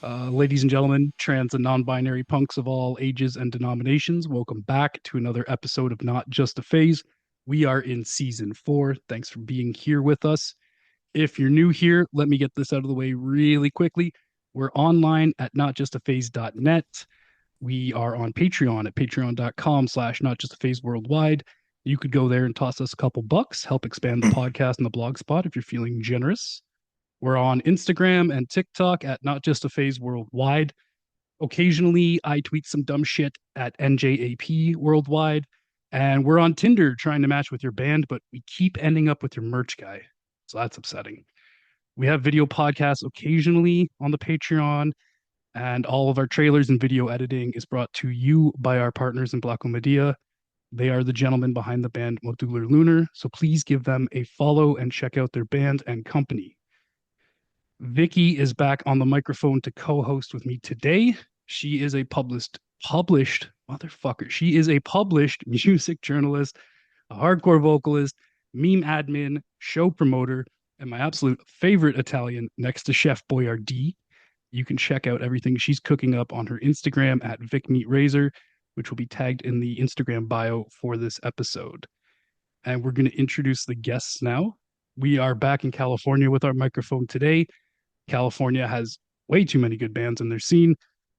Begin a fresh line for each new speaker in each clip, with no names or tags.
Ladies and gentlemen, trans and non binary punks of all ages and denominations, welcome back to another episode of Not Just a Phase. We are in season 4. Thanks for being here with us. If you're new here, let me get this out of the way really quickly. We're online at notjustaphase.net. We are on Patreon at patreon.com/notjustaphase worldwide. You could go there and toss us a couple bucks, help expand the podcast and the blog spot if you're feeling generous. We're on Instagram and TikTok at Not Just a Phase Worldwide. Occasionally, I tweet some dumb shit at NJAP Worldwide. And we're on Tinder trying to match with your band, but we keep ending up with your merch guy. So that's upsetting. We have video podcasts occasionally on the Patreon, and all of our trailers and video editing is brought to you by our partners in Blacko Media. They are the gentlemen behind the band Modular Lunar, so please give them a follow and check out their band and company. Vicky is back on the microphone to co-host with me today. She is a published motherfucker. She is a published music journalist, a hardcore vocalist, meme admin, show promoter, and my absolute favorite Italian next to Chef Boyardee. You can check out everything she's cooking up on her Instagram at VicMeatRazor, which will be tagged in the Instagram bio for this episode. And we're going to introduce the guests now. We are back in California with our microphone today. California has way too many good bands in their scene.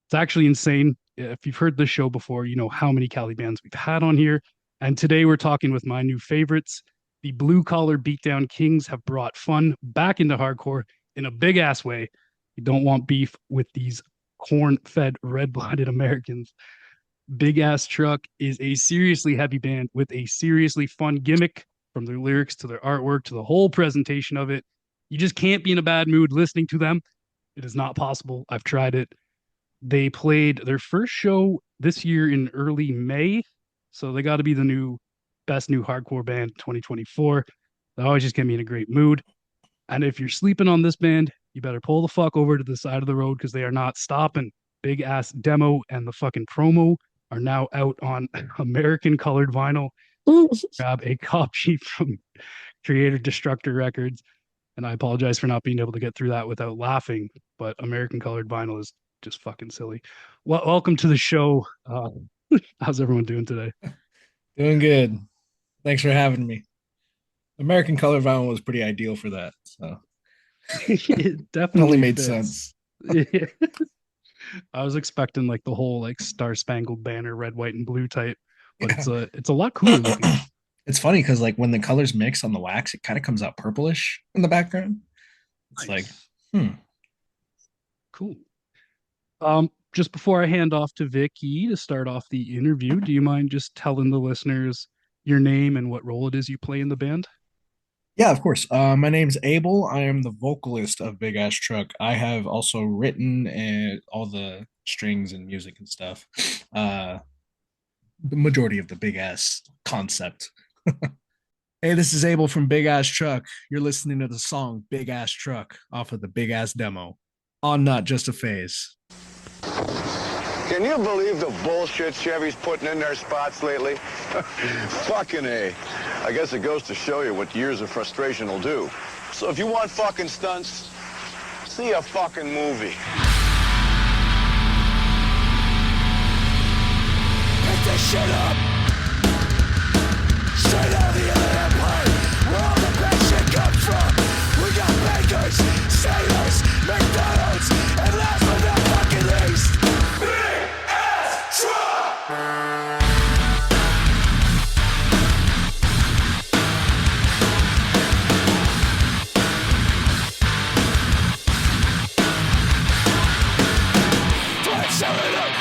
It's actually insane. If you've heard this show before, you know how many Cali bands we've had on here. And today we're talking with my new favorites. The Blue Collar Beatdown Kings have brought fun back into hardcore in a big ass way. You don't want beef with these corn-fed, red-blooded Americans. Big Ass Truck is a seriously heavy band with a seriously fun gimmick, from their lyrics to their artwork to the whole presentation of it. You just can't be in a bad mood listening to them. It is not possible. I've tried it. They played their first show this year in early May. So they got to be the best new hardcore band 2024. They always just get me in a great mood. And if you're sleeping on this band, you better pull the fuck over to the side of the road because they are not stopping. Big Ass Demo and the fucking promo are now out on American colored vinyl. Grab a copy from Creator Destructor Records. And I apologize for not being able to get through that without laughing, but American colored vinyl is just fucking silly. Well, welcome to the show. How's everyone doing today?
Doing good. Thanks for having me. American colored vinyl was pretty ideal for that. So
it definitely
made
fits.
sense.
Yeah. I was expecting like the whole like Star Spangled Banner, red, white, and blue type, but it's a lot cooler looking.
It's funny because like when the colors mix on the wax, it kind of comes out purplish in the background. It's
Nice.
like,
Cool. Just before I hand off to Vicky to start off the interview, do you mind just telling the listeners your name and what role it is you play in the band?
Yeah, of course. My name's Abel. I am the vocalist of Big Ass Truck. I have also written all the strings and music and stuff. The majority of the Big Ass concept. Hey, this is Abel from Big Ass Truck. You're listening to the song Big Ass Truck off of the Big Ass Demo on Not Just a Phase.
Can you believe the bullshit Chevy's putting in their spots lately? Fucking A. I guess it goes to show you what years of frustration will do. So if you want fucking stunts, see a fucking movie.
Pick this shit up! Straight out of the airplane, where all the bad shit comes from. We got bakers, sailors, McDonald's, and last but not fucking least, Big Ass Truck! Swing it!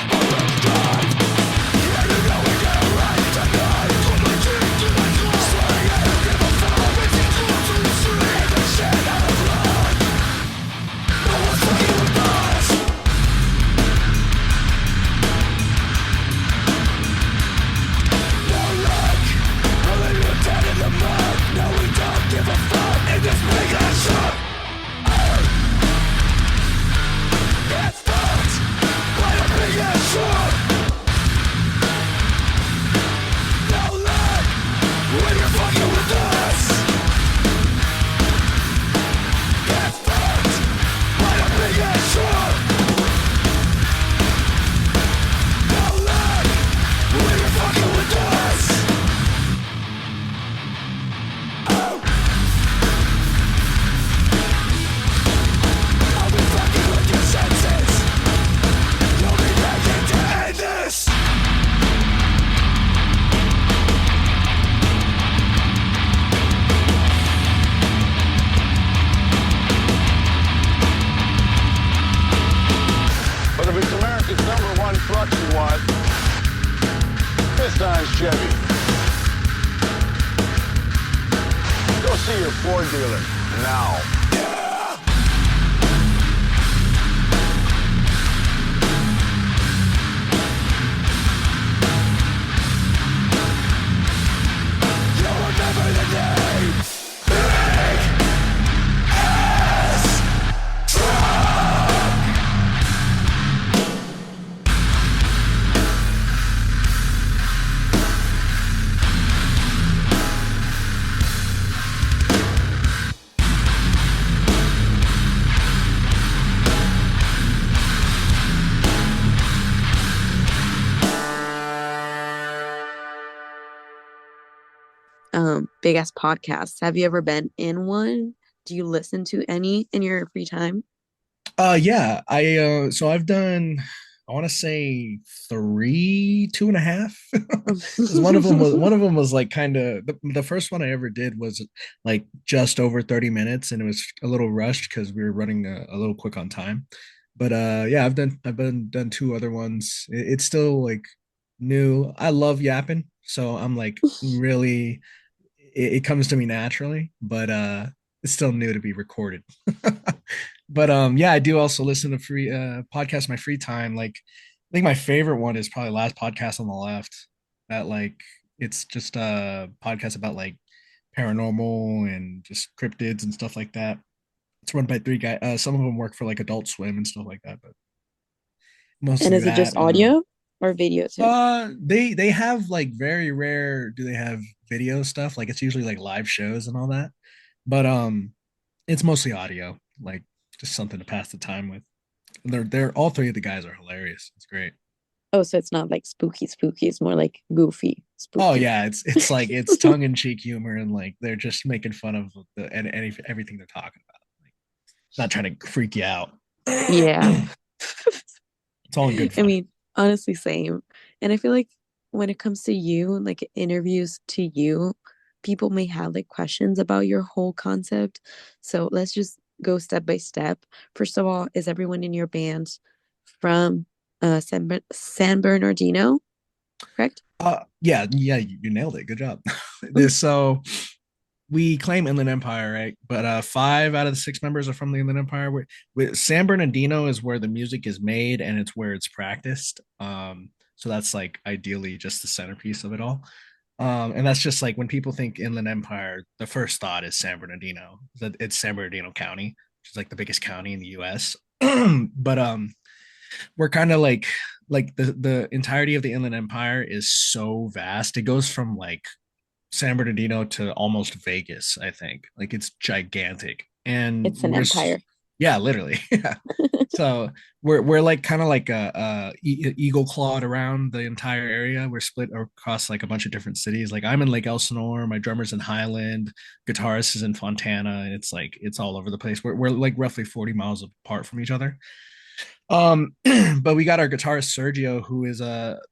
Nissan Chevy. Go see your Ford dealer now.
You'll remember the name. Big ass truck.
Big ass podcasts. Have you ever been in one? Do you listen to any in your free time?
Yeah, so I've done, I want to say three, two and a half. Because one of them was like kind of the first one I ever did was like just over 30 minutes, and it was a little rushed because we were running a little quick on time. But yeah, I've done two other ones. It's still like new. I love yapping, so I'm like really it comes to me naturally, but it's still new to be recorded. But yeah, I do also listen to free podcasts in my free time. Like I think my favorite one is probably Last Podcast on the Left. That like it's just a podcast about like paranormal and just cryptids and stuff like that. It's run by three guys. Some of them work for like Adult Swim and stuff like that, but
And
mostly
is it
that.
just audio or video too?
They have like very rare do they have video stuff. Like it's usually like live shows and all that. But it's mostly audio, like just something to pass the time with. They're all three of the guys are hilarious. It's great.
Oh, so it's not like spooky, spooky. It's more like goofy,
Oh
spooky.
yeah, it's like it's tongue in cheek humor and like they're just making fun of and everything they're talking about. Like not trying to freak you out.
Yeah.
It's all in good
I
fun.
mean, honestly, same. And I feel like when it comes to you, like interviews to you, people may have like questions about your whole concept. So let's just go step by step. First of all, is everyone in your band from San Bernardino, correct?
Yeah, yeah, you nailed it. Good job. This so we claim Inland Empire, right? But five out of the six members are from the Inland Empire. San Bernardino is where the music is made and it's where it's practiced. So that's like ideally just the centerpiece of it all. And that's just like when people think Inland Empire, the first thought is San Bernardino. That it's San Bernardino County, which is like the biggest county in the U.S. But we're kind of like the entirety of the Inland Empire is so vast. It goes from like San Bernardino to almost Vegas, I think. Like it's gigantic. And
It's an empire.
yeah, literally. Yeah. So we're like kind of like eagle clawed around the entire area. We're split across like a bunch of different cities. Like I'm in Lake Elsinore, my drummer's in Highland, guitarist is in Fontana, and it's like it's all over the place. We're like roughly 40 miles apart from each other. Um, but we got our guitarist Sergio, who is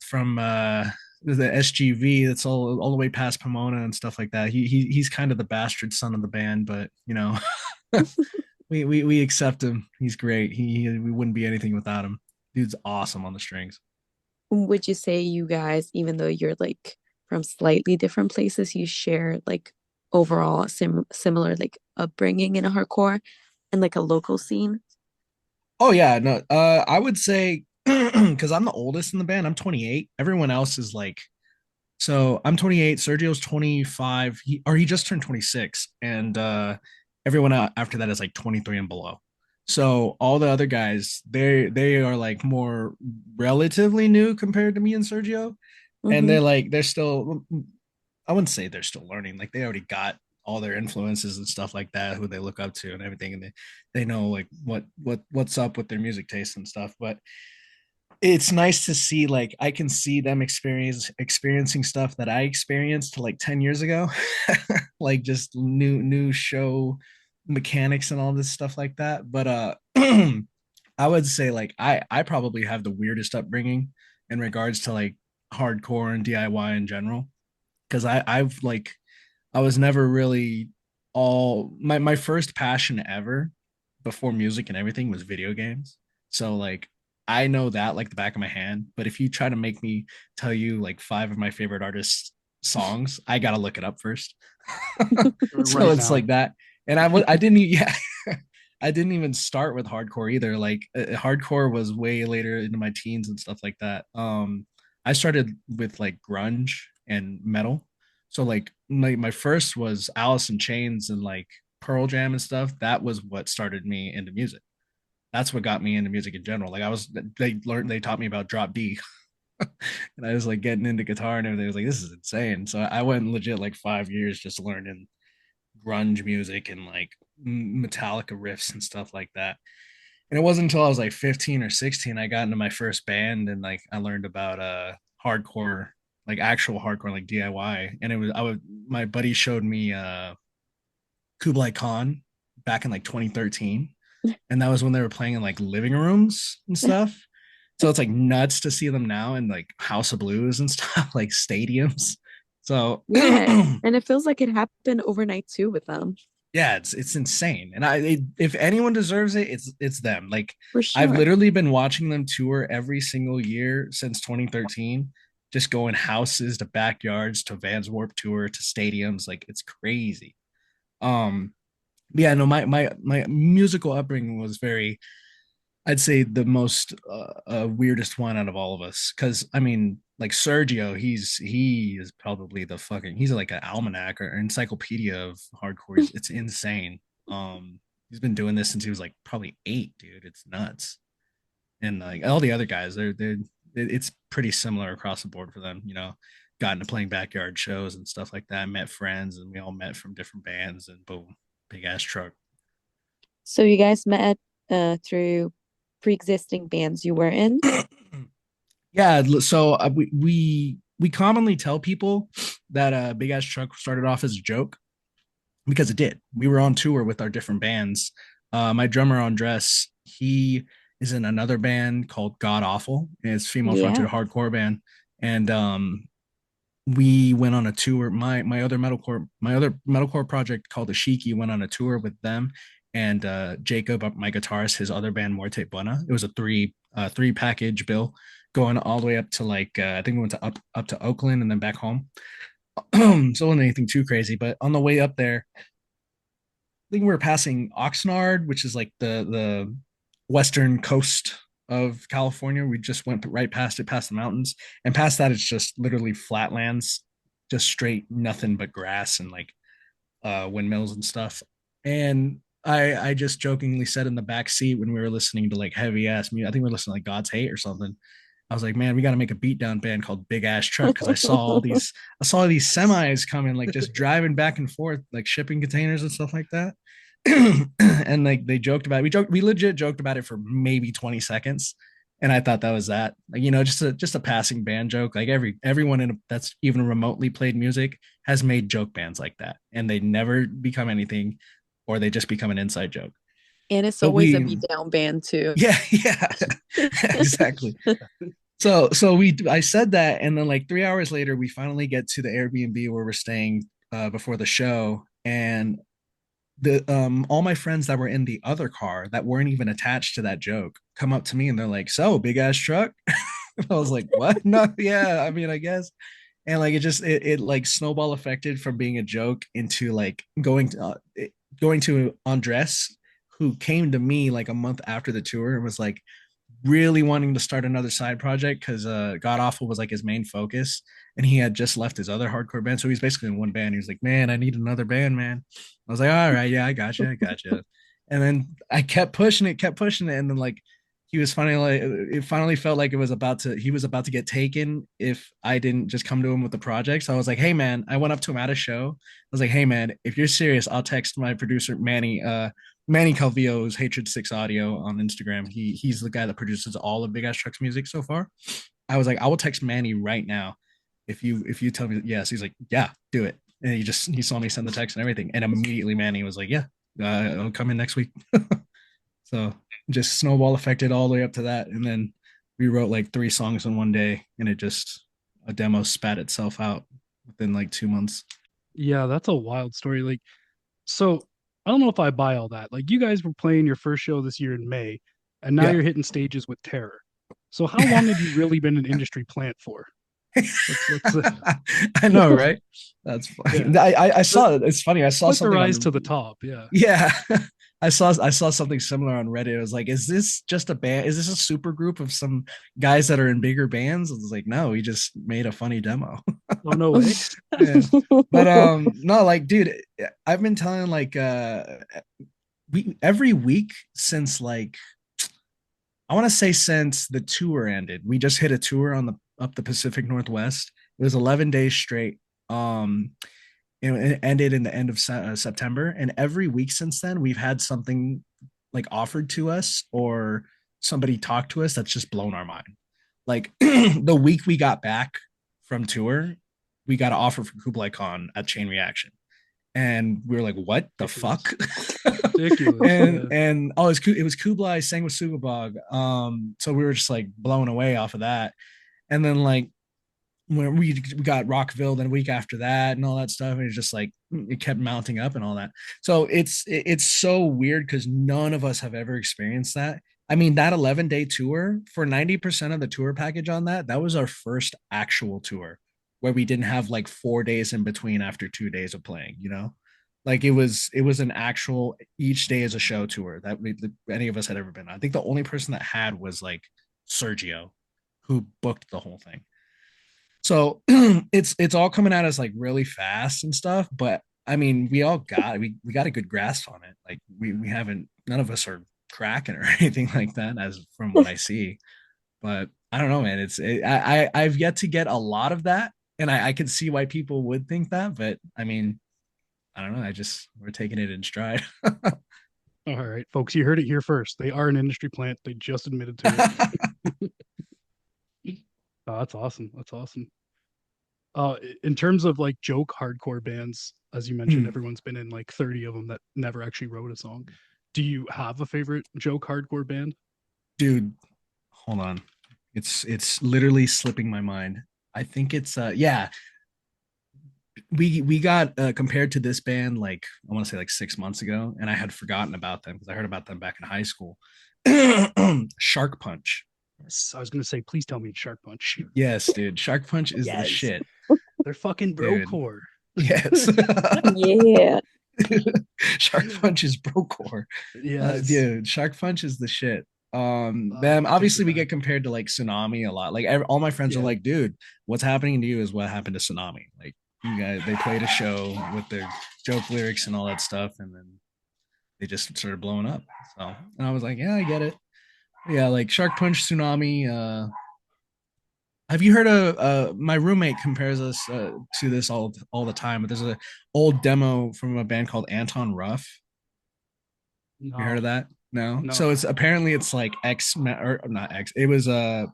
from the SGV. That's all the way past Pomona and stuff like that. He's kind of the bastard son of the band, but you know, we accept him. He's great. We wouldn't be anything without him. Dude's awesome on the strings.
Would you say you guys, even though you're like from slightly different places, you share like overall similar like upbringing in a hardcore and like a local scene?
Oh yeah, no. I would say because I'm the oldest in the band. I'm 28. Everyone else is like so I'm 28. Sergio's 25. He just turned 26, and everyone after that is like 23 and below. So all the other guys, they are like more relatively new compared to me and Sergio, and
Mm-hmm.
they're still. I wouldn't say they're still learning. Like they already got all their influences and stuff like that, who they look up to and everything, and they know like what's up with their music taste and stuff. But it's nice to see like I can see them experiencing stuff that I experienced like 10 years ago. Like just new show mechanics and all this stuff like that. But I would say like I probably have the weirdest upbringing in regards to like hardcore and DIY in general. Because I've like I was never really all my first passion ever before music and everything was video games. So like I know that like the back of my hand. But if you try to make me tell you like five of my favorite artists' songs, I gotta look it up first. So
Right
it's
now.
like that. And I didn't yeah, I didn't even start with hardcore either. Like hardcore was way later into my teens and stuff like that. I started with like grunge and metal. So like my first was Alice in Chains and like Pearl Jam and stuff. That was what started me into music. That's what got me into music in general. Like they taught me about drop D, and I was like getting into guitar and everything. I was like, this is insane. So I went legit like 5 years just learning grunge music and like Metallica riffs and stuff like that. And it wasn't until I was like 15 or 16 I got into my first band and like I learned about hardcore, like actual hardcore, like DIY. And it was I would my buddy showed me Kublai Khan back in like 2013, and that was when they were playing in like living rooms and stuff. So it's like nuts to see them now in like House of Blues and stuff, like stadiums. So
Yeah, and it feels like it happened overnight too with them,
yeah, it's insane. And if anyone deserves it, it's them. Like
for
I've
sure.
literally been watching them tour every single year since 2013, just going houses to backyards to Vans Warp Tour to stadiums. Like it's crazy. Um, yeah, no, my musical upbringing was very, I'd say the most weirdest one out of all of us. Because I mean, like Sergio, he is probably the fucking he's like an almanac or encyclopedia of hardcore. It's insane. He's been doing this since he was like probably 8, dude. It's nuts. And like all the other guys, it's pretty similar across the board for them. You know, got into playing backyard shows and stuff like that. Met friends, and we all met from different bands, and boom, big ass truck.
So you guys met through pre-existing bands you were in?
Yeah, so we commonly tell people that Big Ass Truck started off as a joke because it did. We were on tour with our different bands. My drummer Andres, he is in another band called God Awful. It's female fronted
Yeah.
hardcore band, and we went on a tour. My other metalcore project called Ashiki went on a tour with them, and Jacob, my guitarist, his other band Morte Buena. It was a three package bill going all the way up to like I think we went to up to Oakland and then back home. So it wasn't anything too crazy, but on the way up there, I think we were passing Oxnard, which is like the western coast of California. We just went right past it, past the mountains, and past that it's just literally flatlands, just straight nothing but grass and like windmills and stuff. And I just jokingly said in the back seat when we were listening to like heavy ass music, I think we were listening to like God's Hate or something. I was like, man, we got to make a beatdown band called Big Ass Truck because I saw these semis coming, like just driving back and forth, like shipping containers and stuff like that. And like they joked about it. We legit joked about it for maybe 20 seconds. And I thought that was that. Like, you know, just a passing band joke. Like everyone that's even remotely played music has made joke bands like that. And they never become anything or they just become an inside joke.
And it's
But
always a
we
beat down band too.
yeah, yeah. Exactly. So I said that, and then like 3 hours later, we finally get to the Airbnb where we're staying before the show, and the all my friends that were in the other car that weren't even attached to that joke come up to me and they're like, "So big ass truck." I was like, "What? No, yeah, I mean, I guess." And like it like snowball affected from being a joke into like going to Andres, who came to me like a month after the tour and was like really wanting to start another side project because God Awful was like his main focus, and he had just left his other hardcore band, so he's basically in one band. He was like, "Man, I need another band, man." I was like, "All right, yeah, I got you." And then I kept pushing it, and then like he was finally like, it finally felt like he was about to get taken if I didn't just come to him with the project. So I was like, "Hey, man," I went up to him at a show. I was like, "Hey, man, if you're serious, I'll text my producer Manny. Manny Calvillo's Hatred Six Audio on Instagram. He's the guy that produces all of Big Ass Truck's music so far. I was like, I will text Manny right now if you tell me yes. He's like, yeah, do it. And he saw me send the text and everything, and immediately Manny was like, yeah, I'll come in next week. So just snowball affected all the way up to that, and then we wrote like 3 songs in one day, and it just a demo spat itself out within like 2 months.
Yeah, that's a wild story. Like, so I don't know if I buy all that. Like, you guys were playing your first show this year in May, and now
Yeah.
you're hitting stages with Terror. So how long have you really been an industry plant for? Let's
I know, right? That's
yeah.
funny. I
The,
saw it's funny. I saw
quite the
something on
rise
the
to the top. Yeah.
yeah. I saw something similar on Reddit. It was like, is this just a band? Is this a super group of some guys that are in bigger bands? I was like, no, we just made a funny demo.
Oh no way.
Yeah. But no, like, dude, I've been telling like we every week since like I want to say since the tour ended. We just hit a tour on the up the Pacific Northwest. It was 11 days straight. Um, it ended in the end of September, and every week since then, we've had something like offered to us or somebody talked to us that's just blown our mind. Like the week we got back from tour, we got an offer from Kublai Khan at Chain Reaction, and we were like, "What the
Ridiculous.
fuck?"
Ridiculous.
and
Yeah.
and oh, it was Kublai sang with Sugabog. So we were just like blown away off of that, and then like when we got Rockville, then a week after that, and all that stuff, and it's just like it kept mounting up and all that. So it's so weird because none of us have ever experienced that. I mean, that 11-day tour for 90% of the tour package on that was our first actual tour where we didn't have like 4 days in between after 2 days of playing, like it was an actual each day is a show tour that any of us had ever been on. I think the only person that had was like Sergio, who booked the whole thing. So it's all coming at us like really fast and stuff, but I mean, we got a good grasp on it. Like we haven't none of us are cracking or anything like that as from what I see. But I don't know, man. I've yet to get a lot of that, and I can see why people would think that, but I mean, I don't know. We're taking it in stride.
All right, folks, you heard it here first. They are an industry plant. They just admitted to it. Oh, that's awesome. That's awesome. In terms of like joke hardcore bands, as you mentioned, everyone's been in like 30 of them that never actually wrote a song. Do you have a favorite joke hardcore band?
Dude, hold on. It's literally slipping my mind. I think it's yeah, we got compared to this band like I want to say like 6 months ago, and I had forgotten about them because I heard about them back in high school. Shark Punch.
Yes, I was gonna say, please tell me it's Shark Punch.
Yes, dude. Shark Punch is the
Yes,
shit,
they're fucking
dude.
brocore.
Yes.
Yeah.
Shark Punch is brocore.
Yes,
Dude, Shark Punch is the shit.
I
Them
can take
obviously
you
we
back.
get compared to like Tsunami a lot. Like all my friends are
Yeah,
like, dude, what's happening to you is what happened to Tsunami. Like you guys, they played a show with their joke lyrics and all that stuff, and then they just started blowing up. So, and I was like, yeah, I get it. Yeah, like Shark Punch, Tsunami. Have you heard of my roommate compares us to this all the time, but there's a old demo from a band called Anton Ruff. You heard
no,
of that? No. So
no.
it's like X or not X. It was a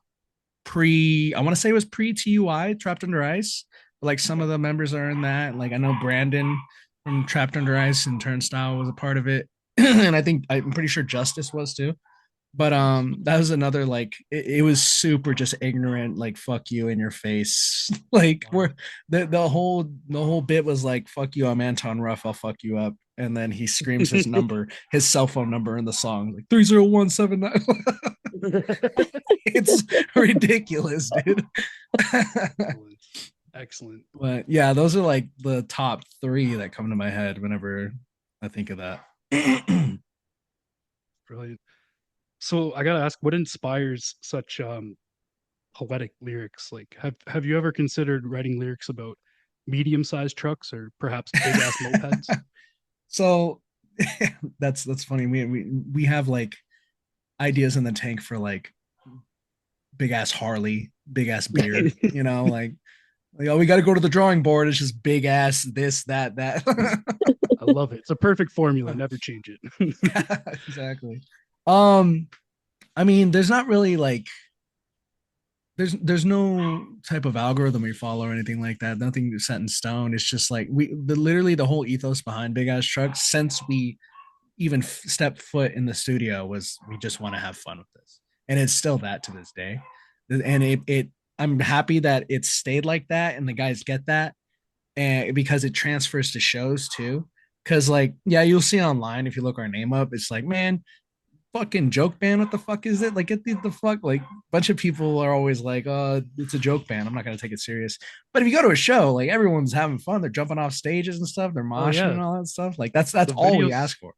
pre. I want to say it was pre TUI Trapped Under Ice. Like some of the members are in that. Like I know Brandon from Trapped Under Ice and Turnstile was a part of it, and I'm pretty sure Justice was too. But that was another like it was super just ignorant, like fuck you in your face. Like
Wow.
we're the whole bit was like fuck you, I'm Anton Ruff, I'll fuck you up. And then he screams his number, his cell phone number in the song, like 30179. It's ridiculous, dude.
Excellent, excellent,
But yeah, those are like the top three that come to my head whenever I think of that.
brilliant. So I gotta ask, what inspires such poetic lyrics? Like, have you ever considered writing lyrics about medium-sized trucks or perhaps big-ass mopeds?
So that's funny. We have like ideas in the tank for like big ass Harley, big ass beard, like oh we got to go to the drawing board. It's just big ass this that.
I love it. It's a perfect formula. Never change it.
Exactly. Um, I mean, there's not really like there's no type of algorithm we follow or anything like that. Nothing set in stone. It's just like literally the whole ethos behind big ass trucks since we even step foot in the studio was we just want to have fun with this, and it's still that to this day. And it I'm happy that it stayed like that and the guys get that, and because it transfers to shows too. Because like yeah, you'll see online if you look our name up, it's like man, fucking joke band. What the fuck is it? Like, get the fuck. Like, a bunch of people are always like, oh, it's a joke band. I'm not gonna take it serious. But if you go to a show, like everyone's having fun. They're jumping off stages and stuff. They're
Oh
moshing
yeah,
and all that stuff. Like that's
the
all we
videos
ask for.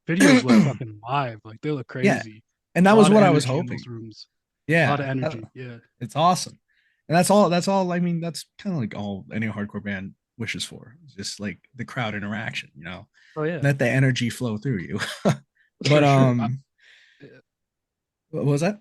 videos look fucking live. Like they look
Yeah,
crazy.
and
A
that was
lot of
what I was
energy in those
hoping.
rooms. A lot
Yeah,
of energy. Yeah.
it's awesome. And that's all. That's all. I mean, that's kind of like all any hardcore band wishes for. It's just like the crowd interaction.
Oh yeah,
Let the energy flow through you. But
for sure.
what was that,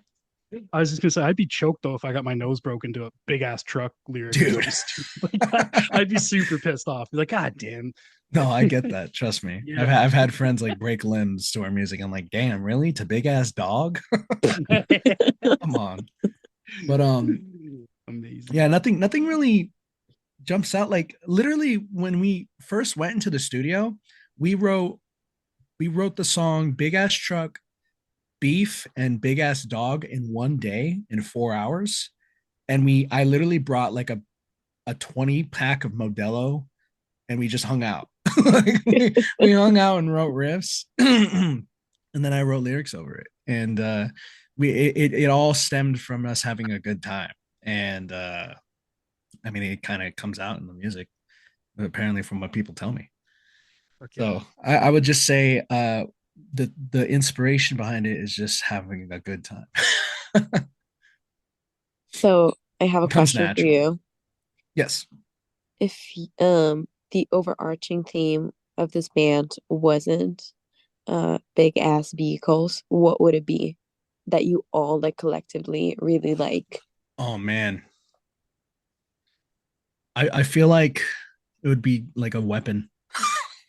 I was just gonna say I'd be choked though if I got my nose broken to a big ass truck lyric or
dude?
something stupid like that. I'd be super pissed off. Be like, God damn.
No, I get that. Trust me. I've
Yeah.
had, I've had friends like break limbs to our music. I'm like, damn, really? To big ass dog? Come on. But
Amazing.
yeah, nothing really jumps out. Like literally when we first went into the studio, we wrote we wrote the song Big Ass Truck, Beef, and Big Ass Dog in one day in 4 hours. And I literally brought like a 20 pack of Modelo and we just hung out. Like, we hung out and wrote riffs. And then I wrote lyrics over it. And it all stemmed from us having a good time. And I mean it kind of comes out in the music, apparently from what people tell me.
Okay.
So I would just say the inspiration behind it is just having a good time.
So I have a
It comes
question for
naturally.
you.
Yes.
If the overarching theme of this band wasn't big ass vehicles, what would it be that you all like collectively really like?
Oh man. I feel like it would be like a weapon,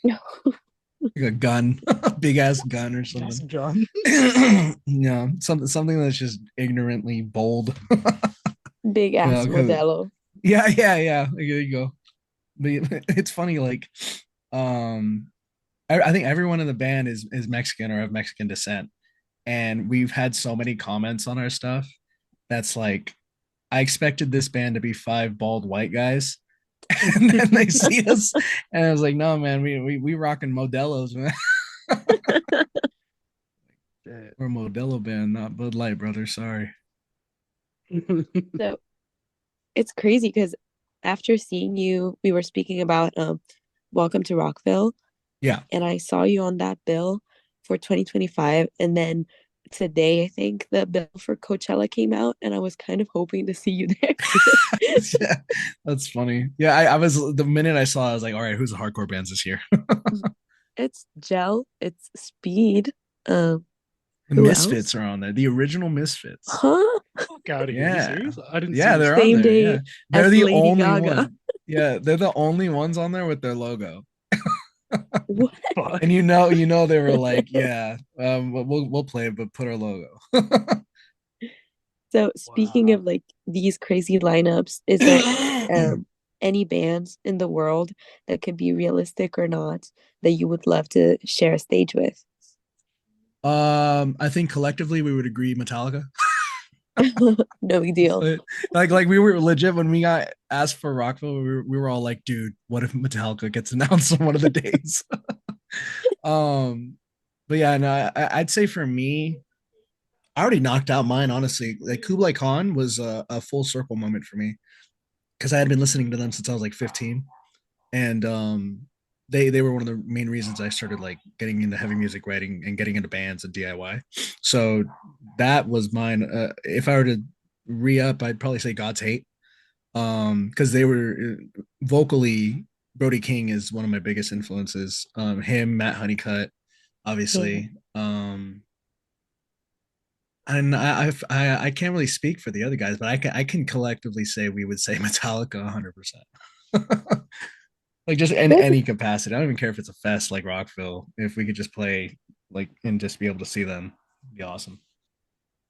like a gun, a big ass gun or
Yes,
something.
John.
Yeah, something that's just ignorantly bold.
Big ass
'Cause
Modelo.
yeah. There you go. But it's funny, like, um, I think everyone in the band is Mexican or of Mexican descent, and we've had so many comments on our stuff. That's like, I expected this band to be five bald white guys, and then they see us, and I was like, no, man, we rocking Modelos, man.
Shit.
We're a Modelo band, not Bud Light, brother. Sorry.
So it's crazy because after seeing you, we were speaking about Welcome to Rockville,
Yeah.
and I saw you on that bill for 2025, and then today I think the bill for Coachella came out, and I was kind of hoping to see you there.
Yeah, that's funny. Yeah, I was the minute I saw it, I was like, all right, who's the hardcore bands this year?
It's Gel, it's Speed.
The
Who
Misfits
else?
are on there. The original Misfits.
Huh?
Fuck out of here. Are you
Yeah.
serious? I didn't see
Yeah,
this
they're on
stuff.
Same
there. Yeah.
day
They're
as
the
Lady
only
Gaga.
one. Yeah, they're the only ones on there with their logo.
What?
Fuck.
And they were like, yeah, we'll play it, but put our logo.
So speaking
Wow.
of like these crazy lineups, is there any bands in the world that could be realistic or not that you would love to share a stage with?
I think collectively we would agree Metallica.
No big deal.
But, like we were legit when we got asked for Rockville, we were all like, dude, what if Metallica gets announced on one of the days? um, but yeah, no, I'd say for me, I already knocked out mine, honestly. Like Kublai Khan was a full circle moment for me because I had been listening to them since I was like 15, and they were one of the main reasons I started like getting into heavy music writing and getting into bands and DIY. So that was mine. If I were to re up, I'd probably say God's Hate, because they were vocally. Brody King is one of my biggest influences. Him, Matt Honeycutt,
Yeah.
obviously. And I can't really speak for the other guys, but I can collectively say we would say Metallica 100%. Like just in
That's,
any capacity. I don't even care if it's a fest like Rockville. If we could just play like and just be able to see them, it'd be awesome.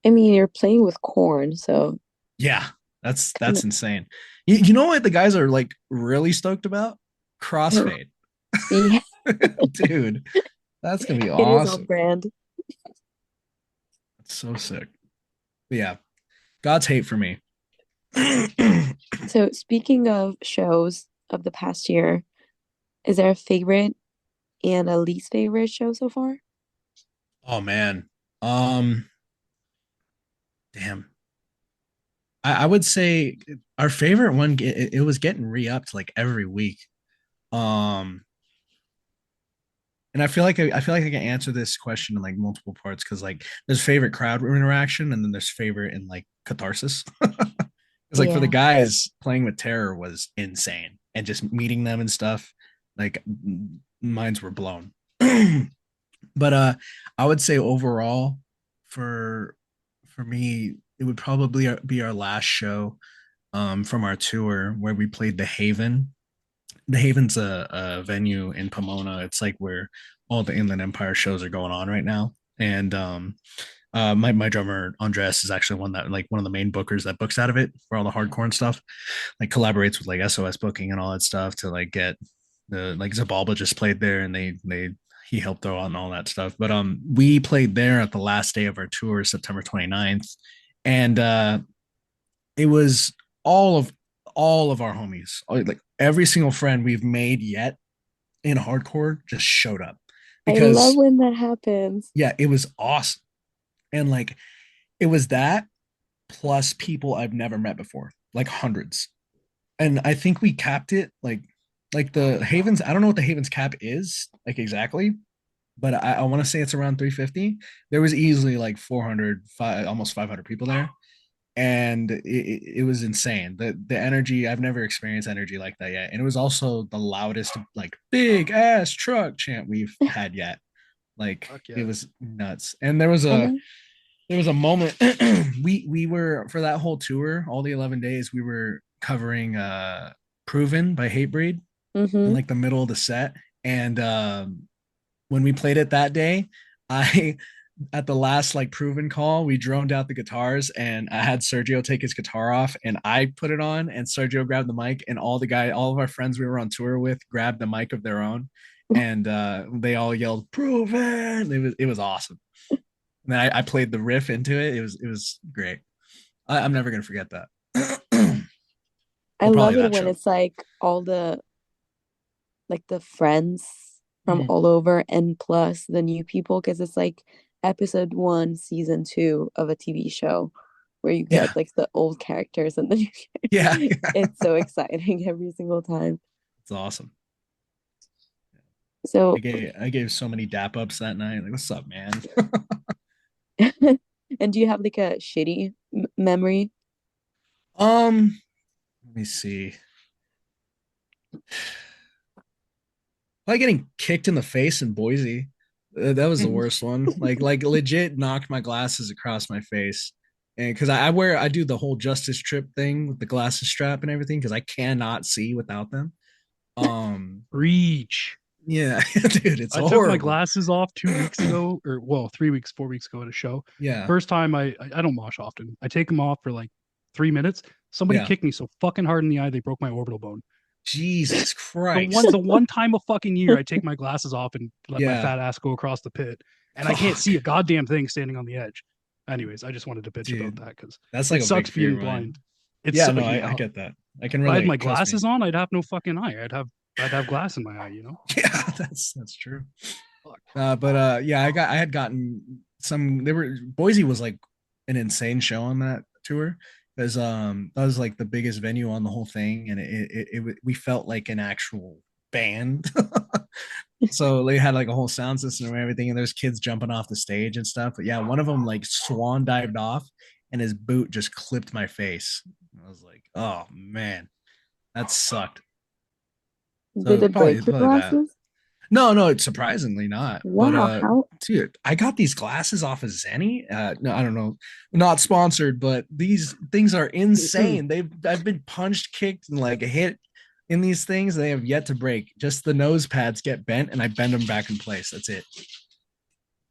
I mean, you're playing with corn, so
Yeah,
kind
that's insane. You know what the guys are like really stoked about?
of,
Crossfade.
yeah,
Dude, that's gonna be
it is on
awesome.
brand.
That's so sick. But yeah, God's Hate for me.
So speaking of shows of the past year, is there a favorite and a least favorite show so far?
Oh man. Um, damn. I would say our favorite one. It was getting re-upped like every week. Um, and I feel like I can answer this question in like multiple parts because like there's favorite crowd interaction and then there's favorite in like catharsis. It's like for the
Yeah.
guys playing with terror was insane and just meeting them and stuff. Like minds were blown. But I would say overall for for me it would probably be our last show from our tour where we played the Haven. The Haven's a venue in Pomona. It's like where all the Inland Empire shows are going on right now. And my drummer Andres is actually one of the main bookers that books out of it for all the hardcore and stuff. Like collaborates with like SOS booking and all that stuff to like get the like Zabalba just played there and they he helped throw out and all that stuff. But we played there at the last day of our tour, September 29th. And it was all of all of our homies, like every single friend we've made yet in hardcore just showed up
I love
because
when that happens.
yeah, it was awesome. And like it was that plus people I've never met before, like hundreds. And I think we capped it like the Havens, I don't know what the Havens cap is like exactly, but I want to say it's around 350. There was easily like 400, almost 500 people there. And it was insane. The energy, I've never experienced energy like that yet. And it was also the loudest like big ass truck chant we've had yet. Like
Fuck
it
yeah.
was nuts. And
And I,
there was a moment we were for that whole tour, all the 11 days, we were covering Proven by Hatebreed in
mm-hmm.
like the middle of the set. And when we played it that day, I at the last like Proven call, we droned out the guitars and I had Sergio take his guitar off and I put it on and Sergio grabbed the mic and all of our friends we were on tour with grabbed the mic of their own and they all yelled Proven. It was awesome. And then I played the riff into it. It was great. I'm never gonna forget that.
I
Well, probably
love it
that
when
show.
it's like all the like the friends from
Mhm.
all over and plus the new people because it's like episode one, season two of a TV show where you
Yeah,
get like the old characters and then
yeah,
it's so exciting every single time.
it's awesome.
So,
I gave so many dap ups that night. Like, what's up, man?
and do you have like a shitty memory?
Let me see. Like getting kicked in the face in Boise. That was the worst one. Like legit knocked my glasses across my face. And because I do the whole justice trip thing with the glasses strap and everything because I cannot see without them. Um,
Reach.
yeah, dude, it's
I took my
horrible.
glasses off 2 weeks ago, or well, 3 weeks, 4 weeks ago at a show.
Yeah,
First time I don't mosh often. I take them off for like 3 minutes. Somebody
yeah.
kicked me so fucking hard in the eye they broke my orbital bone.
Jesus
The
Christ.
one time a fucking year I take my glasses off and let my
Yeah.
fat ass go across the pit, and I can't see
Fuck,
a goddamn thing standing on the edge. Anyways, I just wanted to bitch about
dude.
that because
That's like
it
a big
sucks
fear
being
of mine.
blind. It's
Yeah,
so
no, I
yeah.
get that. I can
If I had
relate.
my
Trust me.
glasses on, I'd have no fucking eye. I'd have glass in my eye. You know.
Yeah, that's true.
Fuck.
But yeah, I had gotten some. They were Boise was like an insane show on that tour because that was like the biggest venue on the whole thing, and we felt like an actual band. So they had like a whole sound system and everything, and there's kids jumping off the stage and stuff. But yeah, one of them like swan dived off, and his boot just clipped my face. I was like, oh man, that sucked.
Did
So
it break your
probably that.
glasses?
No, no, it's surprisingly not. But
Wow, how
dude, I got these glasses off of Zenny. No, I don't know, not sponsored, but these things are insane. I've been punched, kicked, and like hit in these things. They have yet to break. Just the nose pads get bent, and I bend them back in place. That's it.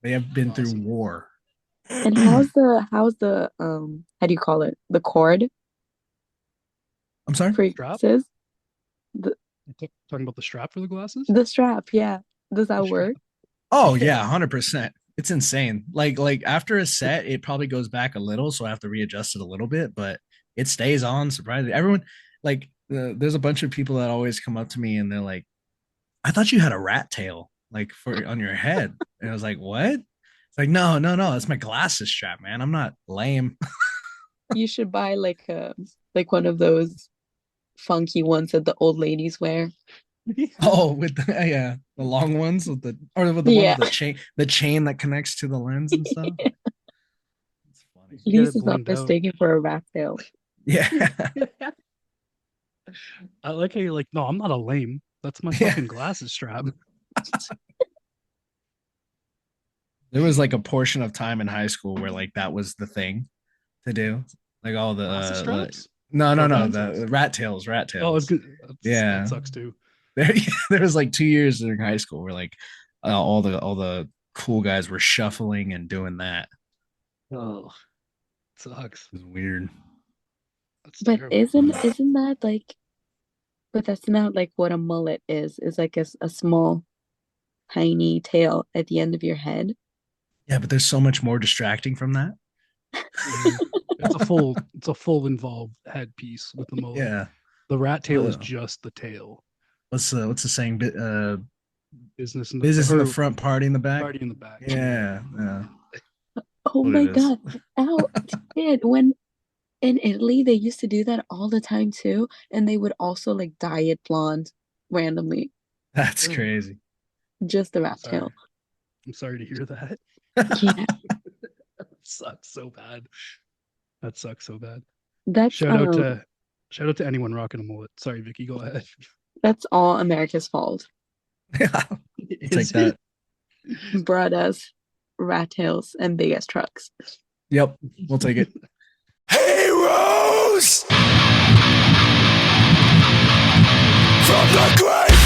They have been through
Awesome.
war.
and
I'm
how's the how do you call it? The cord
sorry.
for your
Strap?
glasses? The
Talking about the strap for the glasses?
the strap, yeah. Does
The
that
strap.
work?
Oh
Yeah.
yeah, 100%. It's insane. Like after a set, it probably goes back a little, so I have to readjust it a little bit, but it stays on. Surprisingly, everyone like there's a bunch of people that always come up to me and they're like, "I thought you had a rat tail like for on your head," and I was like, "What?" It's like, no, no, no, that's my glasses strap, man. I'm not lame.
You should buy like one of those funky ones that the old ladies wear.
Oh, with the yeah, the long ones with the or with the one
Yeah.
with the chain that connects to the lens and stuff. It's funny.
At
You get
least
it
it's not
blinged out.
mistaken for a rat tail.
Yeah.
I like how you're like, no, I'm not a lame. That's my
Yeah.
fucking glasses strap.
There was like a portion of time in high school where like that was the thing to do. Like all
Glasses straps?
no, no,
Or
no,
rat tails?
the rat
Oh, I was
tails.
good. That
Yeah.
sucks too.
There was like 2 years during high school where like all the cool guys were shuffling and doing that.
Oh, sucks.
It was weird.
That's
But
terrible.
isn't that like, but that's not like what a mullet is. It's like a small, tiny tail at the end of your head.
Yeah, but there's so much more distracting from that.
Mhm. It's a full involved headpiece with the mullet.
Yeah.
The rat tail is
Uh,
just the tail.
what's the saying?
Business in the
Business in the
or
front, party in the back.
party in the back.
Yeah, yeah.
Oh
What
my
it is.
God. Ow, did when in Italy they used to do that all the time too, and they would also like dye it blonde randomly.
That's
Really?
crazy.
Just the
I'm
rat
sorry.
tail.
I'm sorry to hear that.
Yeah,
That sucks so bad. That sucks so bad.
that's
Shout out to shout out to anyone rocking a mullet. Sorry, Vicky, go ahead.
that's all America's fault.
Yeah, take
Is
that.
Brought us rat tails and big ass trucks.
Yep, we'll take it.
Heroes from the grave.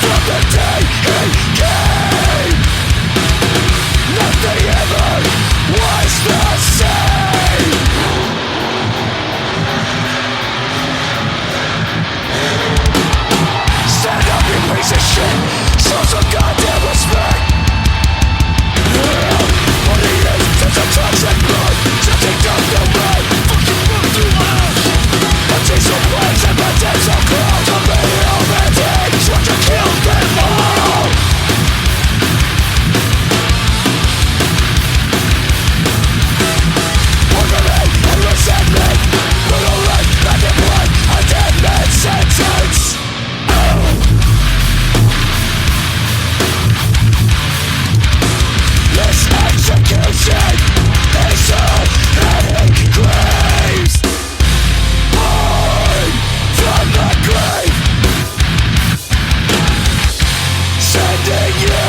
From the day he came, nothing ever was the same. Stand up, you piece of shit. Show some goddamn respect. What he is, just a toxic blood. Something down the way. Fucking run through house. A diesel place and potential clouds. A million medics want to kill them all. Wondering and resentment. Brutal life, back in blood. A dead man's sentence. This execution is so heavy graves. Born from the grave, sending you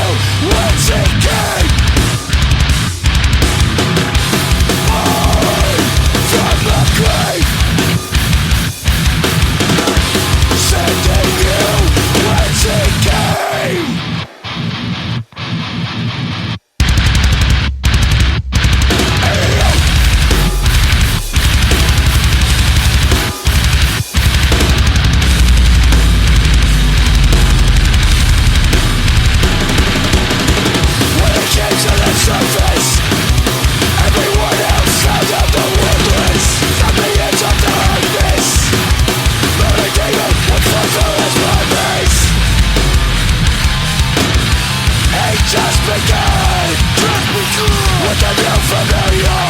whence it came. Born from the grave, sending you whence it came. When it came to the surface, everyone else found out the wordless. From the edge of the darkness, burning demon would fulfill his purpose. It just begun. With a new familiar,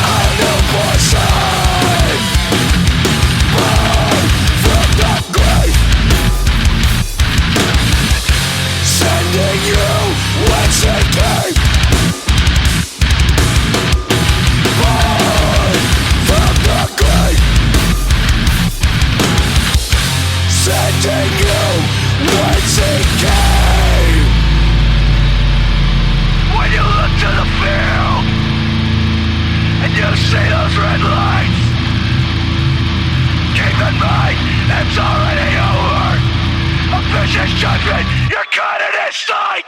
a new portion. Born from the grave, sending you whence it came. Born from the grave, sending you whence it came. When you look to the field and you see those red lights, keep in mind it's already over. A vicious judgment, you're caught in its sight.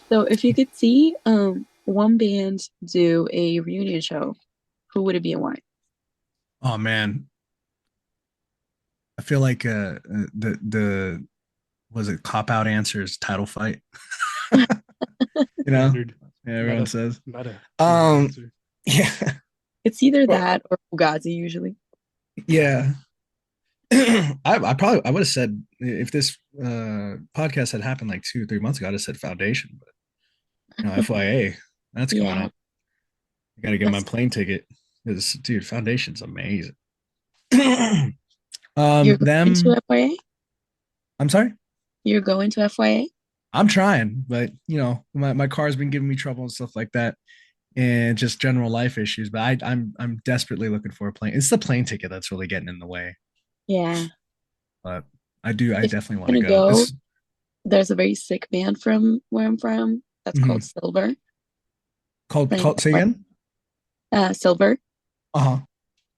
So if you could see one band do a reunion show, who would it be and why?
Oh man, I feel like the was it cop out answers title fight. You know,
Standard.
yeah, everyone
Meta.
says.
Meta. Smart
Um,
answer.
yeah,
It's either
well,
that or Fugazi usually.
yeah. I would have said if this podcast had happened like 2 or 3 months ago, I'd have said foundation, but FYA, that's coming
Yeah,
up. I gotta get my
that's
plane ticket. Because dude, foundation's amazing.
you're going to
Them,
FYA?
I'm sorry.
You're going to FYA?
I'm trying, but my car's been giving me trouble and stuff like that, and just general life issues. But I'm desperately looking for a plane. It's the plane ticket that's really getting in the way.
Yeah.
But I
If
definitely want
you're
to
gonna
go.
go,
This
there's a very sick band from where I'm from that's called
mhm.
Silver.
called
Playing
called say
FYA.
again.
Silver.
Uh-huh.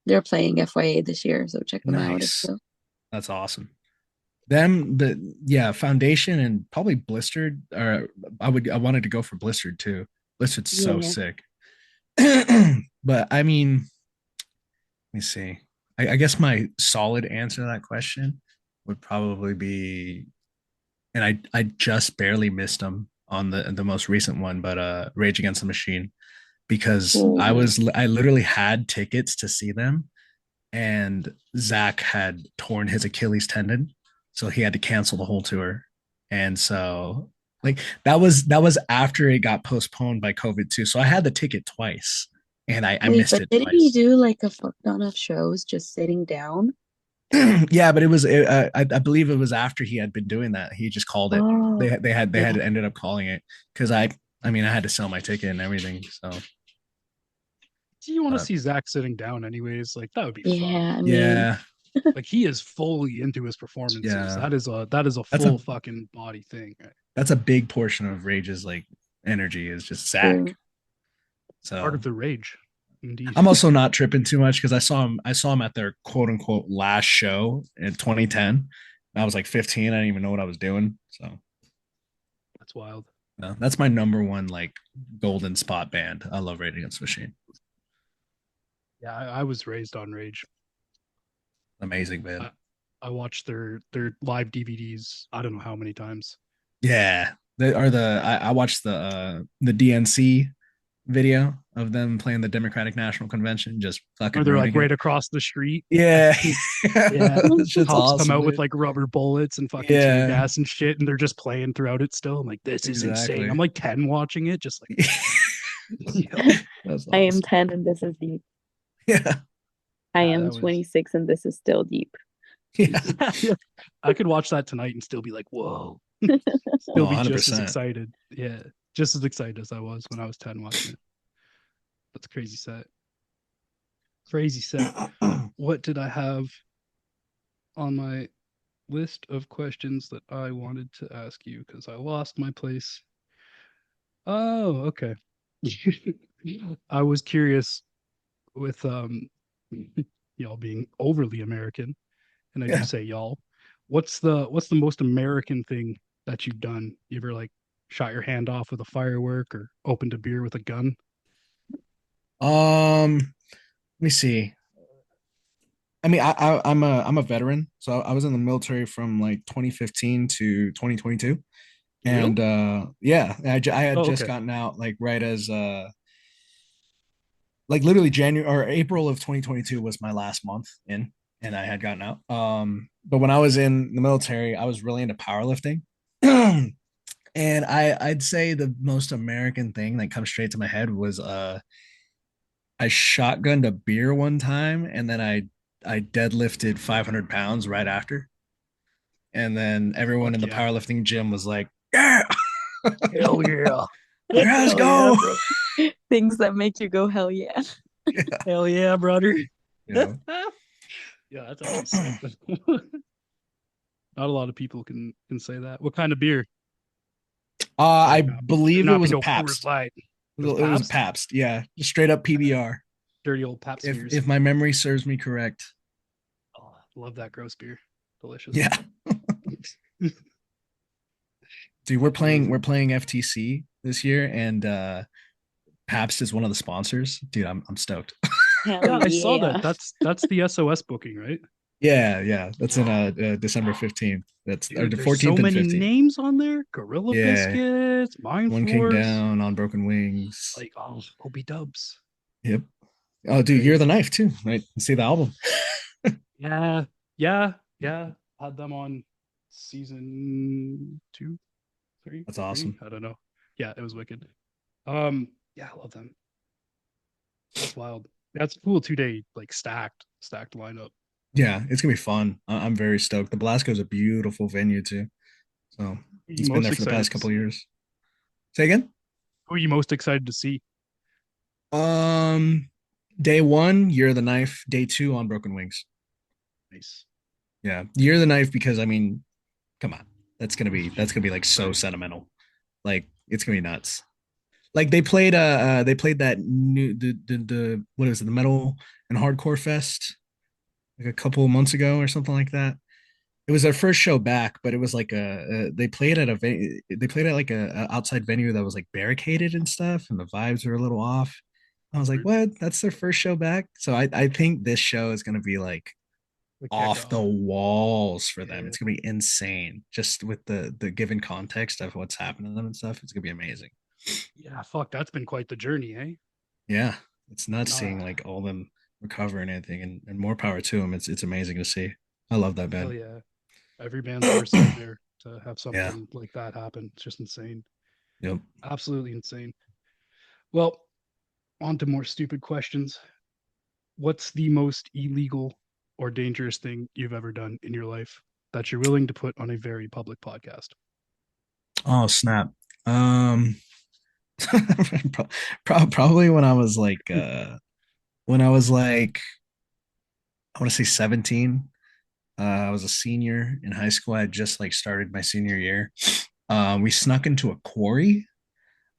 They're playing FYA this year, so check them out if
Nice.
you.
That's awesome. Them the yeah, foundation and probably blistered, or I wanted to go for blistered too. Blistered's so
Yeah.
sick. But I mean, let me see. I guess my solid answer to that question would probably be, and I just barely missed them on the most recent one, but Rage Against the Machine, because
Ooh.
I literally had tickets to see them, and Zach had torn his Achilles tendon, so he had to cancel the whole tour. And so like that was after it got postponed by COVID too. So I had the ticket twice, and I
Wait,
missed
but
it
didn't he
twice.
do like a fuck ton of shows just sitting down?
Yeah, but I believe it was after he had been doing that. He just called it.
Oh,
They had
yeah.
ended up calling it because I mean I had to sell my ticket and everything. So
Do you want to
uh,
see Zach sitting down anyways? Like that would be fun.
Yeah, I mean,
yeah,
Like he is fully into his performances.
yeah.
That is a
That's a
full fucking body thing.
that's a big portion of Rage's like energy is just
true.
Zach.
Part
So
of the rage. Indeed.
I'm also not tripping too much because I saw him at their quote unquote last show in 2010. I was like 15. I didn't even know what I was doing. So
That's wild.
no, that's my number one like golden spot band. I love Rage Against the Machine.
Yeah, I was raised on rage.
Amazing band.
I, I watched their live DVDs. I don't know how many times.
Yeah, they are I watched the DNC video of them playing the Democratic National Convention, just
Or
fucking
they're like
ruining it.
right across the street.
Yeah,
Yeah.
that shit's
Cops come
awesome,
out with
dude.
like rubber bullets and fucking tear
Yeah,
gas and shit, and they're just playing throughout it still. I'm like, this is insane.
exactly.
I'm like 10 watching it, just like, yeah,
That's
I am
awesome.
10 and this is deep.
Yeah,
I
yeah,
am
that was
26 and this is still deep.
yeah.
yeah. I could watch that tonight and still be like, whoa.
Oh,
Still be just as
100%.
excited. Yeah. Just as excited as I was when I was 10 watching it. That's a crazy set. Crazy set. What did I have on my list of questions that I wanted to ask you? Because I lost my place. Oh, okay. I was curious with y'all being overly American, and I do
Yeah.
say y'all. What's the most American thing that you've done? You ever like shot your hand off with a firework or opened a beer with a gun?
Let me see. I mean, I'm a veteran, so I was in the military from like 2015 to 2022,
Really?
and yeah, I had
Oh,
just
okay.
gotten out like right as like literally January or April of 2022 was my last month in, and I had gotten out. But when I was in the military, I was really into powerlifting. And I'd say the most American thing that comes straight to my head was I shotgunned a beer one time, and then I deadlifted 500 pounds right after, and then everyone in
Fuck
the
yeah.
powerlifting gym was like, "Yeah,
Hell yeah.
let's
Hell yeah,
go!"
bro. Things that make you go, hell yeah.
Yeah,
Hell yeah, brother.
yeah.
Yeah, that's actually sick. Not a lot of people can say that. What kind of beer?
I
Better
believe it
not be
was a
no Coors
Pabst.
Light.
It
It was
was a
Pabst.
Pabst. Yeah, just straight up PBR.
Dirty old Pabst
If
beers.
my memory serves me correct.
Oh, love that gross beer. Delicious.
Yeah, dude, we're
Fucking
playing
amazing.
we're playing FTC this year, and Pabst is one of the sponsors. Dude, I'm stoked.
Hell
Yeah, I saw that.
yeah.
That's the SOS booking, right?
Yeah. That's in December 15th. That's or
Dude,
the
there's so
14th and
many
15th.
names on there. Gorilla
Yeah.
Biscuits, Mind
One King
Force,
Down on Broken Wings.
like oh, Obi Dubs.
Yep. Oh, dude, You're the
Crazy.
Knife too, right? See the album.
Yeah, yeah. Had them on season two,
That's
three.
awesome.
I don't know. Yeah, it was wicked. Yeah, I love them. That's wild. That's cool 2 day, like stacked lineup.
Yeah, it's gonna be fun. I'm very stoked. The Blasco is a beautiful venue too. So
Who are you
it's been
most
there for the
excited
past
to
couple of
see?
years. Say again?
Who are you most excited to see?
Um, Day one, Year of the Knife. Day two on Broken Wings.
Nice.
Yeah, Year of the Knife because I mean, come on, that's gonna be like so sentimental. Like it's gonna be nuts. Like they played that new the what is it, the Metal and Hardcore Fest like a couple of months ago or something like that. It was their first show back, but it was like they played at they played at like a outside venue that was like barricaded and stuff, and the vibes were a little off. I was like,
Weird.
what? That's their first show back. So I think this show is gonna be like
The
off the
kickoff.
walls for them.
Yeah.
It's gonna be insane. Just with the given context of what's happening to them and stuff, it's gonna be amazing.
Yeah, fuck, that's been quite the journey, eh?
Yeah, it's nuts
Nah,
seeing like all of them recover and everything, and more power to them. It's amazing to see. I love that
hell
band.
yeah. Every band's worst nightmare to have
Yeah.
something like that happen. It's just insane.
Yep.
Absolutely insane. Well, on to more stupid questions. What's the most illegal or dangerous thing you've ever done in your life that you're willing to put on a very public podcast?
Oh snap. Um, probably when I was like I want to say 17. I was a senior in high school. I had just like started my senior year. We snuck into a quarry,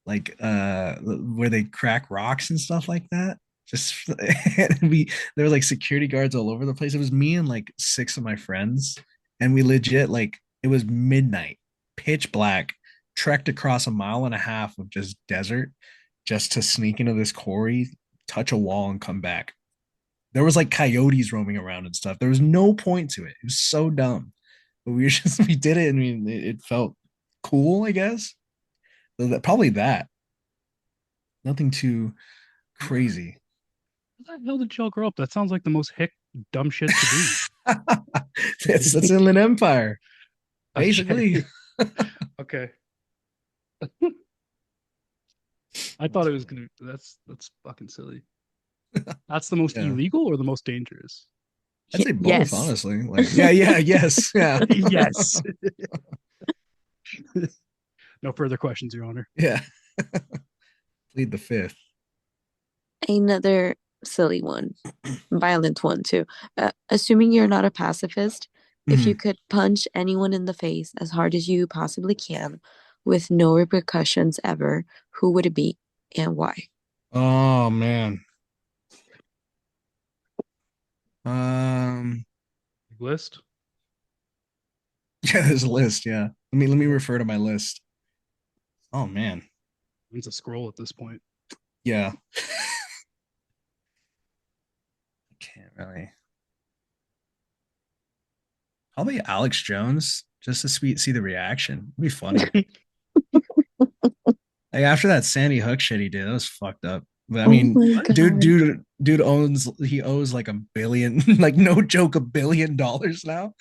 like where they crack rocks and stuff like that. Just we there were like security guards all over the place. It was me and like six of my friends, and we legit like it was midnight, pitch black, trekked across a mile and a half of just desert just to sneak into this quarry, touch a wall, and come back. There was like coyotes roaming around and stuff. There was no point to it. It was so dumb. But we just we did it. I mean, it felt cool, I guess. So probably that. Nothing too crazy.
How the hell did y'all grow up? That sounds like the most hick dumb shit to do.
That's Inland Empire, basically.
Okay. Okay. I thought it was gonna that's fucking silly. That's the most
Yeah.
illegal or the most dangerous?
I'd say both,
Yes.
honestly. Like, yeah, yes, yeah,
Yes. No further questions, Your Honor.
yeah. Plead the fifth.
Another silly one, violent one too. Assuming you're not a pacifist, if you
Mhm.
could punch anyone in the face as hard as you possibly can with no repercussions ever, who would it be and why?
Oh man. Um.
List?
Yeah, there's a list. Yeah. Let me refer to my list. Oh man.
It's a scroll at this point.
Yeah. I can't really. Probably Alex Jones, just to see the reaction. It'd be funny. Like after that Sandy Hook shit he did, that was fucked up. But I
Oh
mean,
my
What?
God.
dude owes like a billion, like no joke, $1 billion now.